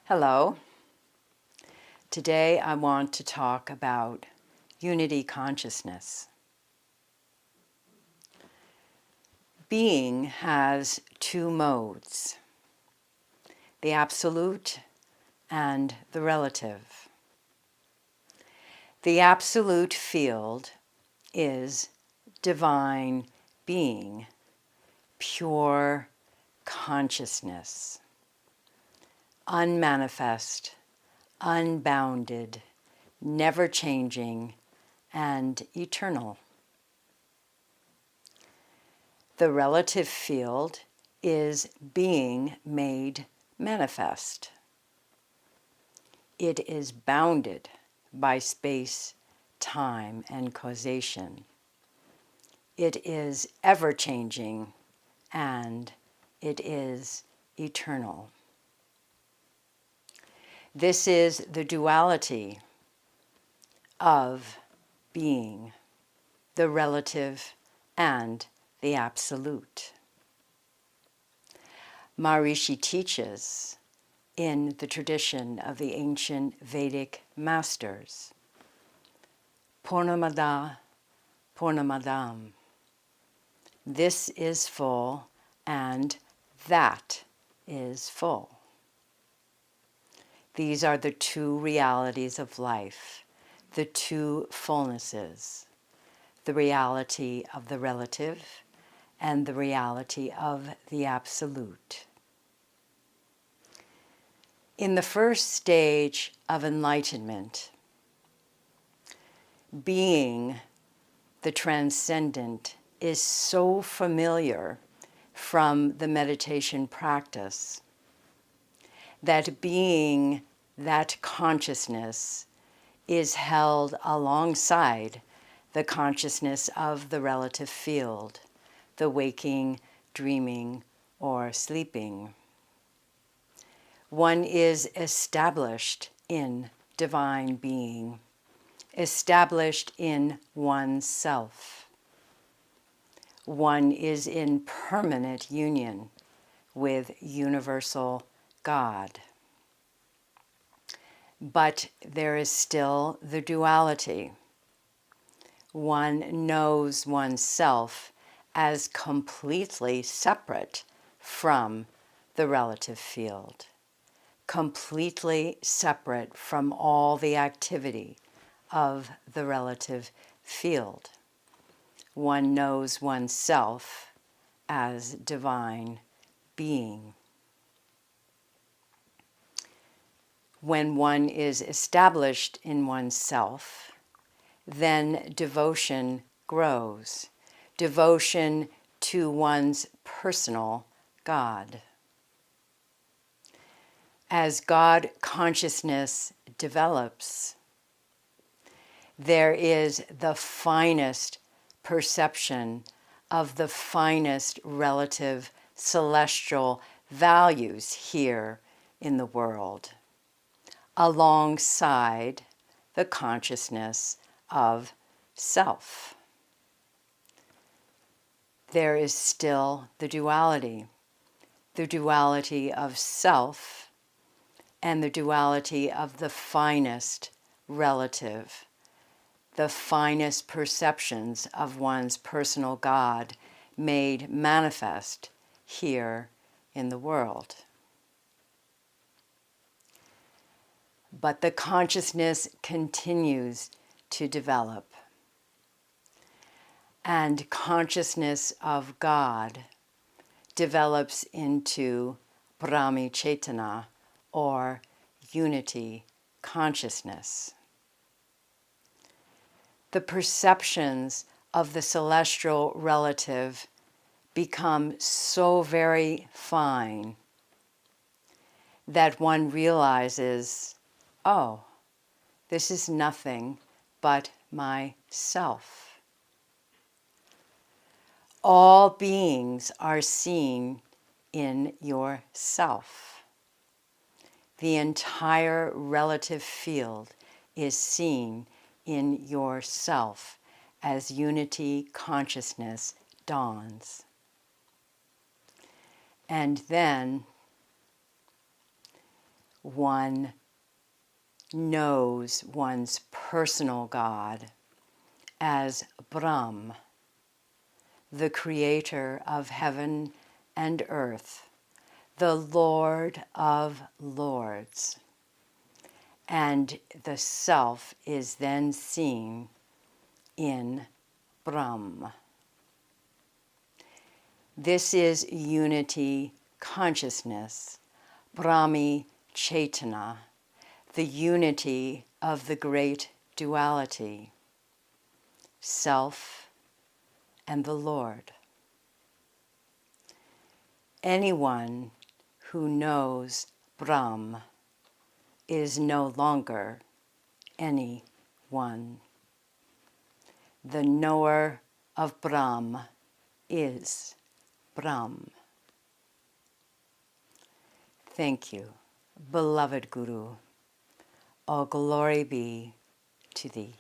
Hello. Today I want to talk about unity consciousness. Being has two modes, the absolute and the relative. The absolute field is divine being, pure consciousness, unmanifest, unbounded, never changing, and eternal. The relative field is being made manifest. It is bounded by space, time, and causation. It is ever-changing, and it is eternal. This is the duality of being, the relative and the absolute. Maharishi teaches in the tradition of the ancient Vedic masters, Purnamada Purnamadam. This is full and that is full. These are the two realities of life, the two fullnesses, the reality of the relative and the reality of the absolute. In the first stage of enlightenment, being the transcendent is so familiar from the meditation practice that being that consciousness is held alongside the consciousness of the relative field, the waking, dreaming, or sleeping. One is established in divine being, established in oneself. One is in permanent union with universal God. But there is still the duality. One knows oneself as completely separate from the relative field, completely separate from all the activity of the relative field. One knows oneself as divine being. When one is established in oneself, then devotion grows, devotion to one's personal God. As God consciousness develops, there is the finest perception of the finest relative celestial values here in the world, alongside the consciousness of self. There is still the duality of self and the duality of the finest relative, the finest perceptions of one's personal God made manifest here in the world. But the consciousness continues to develop. And consciousness of God develops into Brahmi Chetana, or unity consciousness. The perceptions of the celestial relative become so very fine that one realizes, oh, this is nothing but myself. All beings are seen in yourself. The entire relative field is seen in yourself as unity consciousness dawns. And then one knows one's personal God as Brahm, the creator of heaven and earth, the Lord of lords. And the self is then seen in Brahm. This is unity consciousness, Brahmi Chetana, the unity of the great duality, self and the Lord. Anyone who knows Brahm is no longer any one. The knower of Brahm is Brahm. Thank you, beloved Guru. All glory be to thee.